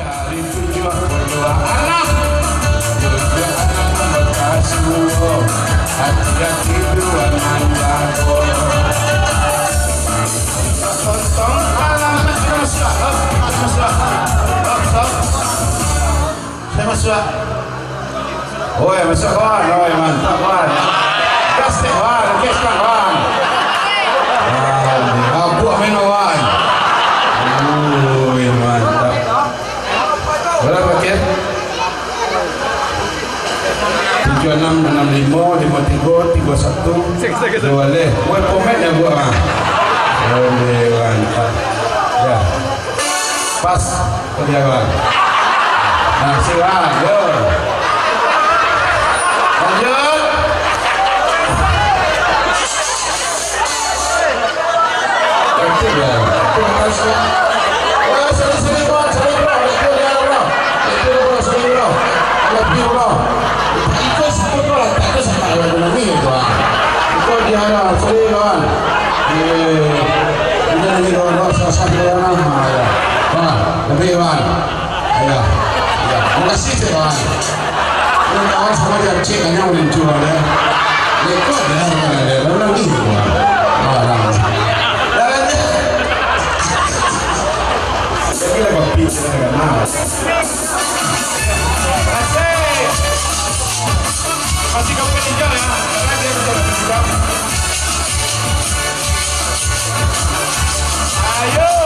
cari tujuan berdua anak, tujuan anak membekas dua, hati-hati dua nandaku. Tonton alam masuk, saya masuk. Oh ya masuk kawan, oh ya mantap kawan. Gas deh kawan, gas kawan. Abu amin kawan. Mantap. Berapa kit? 76655331 boleh. Buat komen ya gua mah. Boleh mantap. Ya. Pas kerja kawan. Nah, silakan. Yo. Lanjut. Aktif ya. Terima kasih. Sering bro. Itu dia bro. Sering bro. Lebih bro. Itu satu bro. Itu sama ekonomi bro. Itu dia bro. Sering bro. Ini lagi bro. Satu orang. Wah, lebih bro. Ya. Terima kasih bro. Ini kawan sama dia cek hanya boleh jual ya. Lekor ya. Lebih bro. Masih kamu ketinggal ya, karena dia betul ketinggal. Ayo.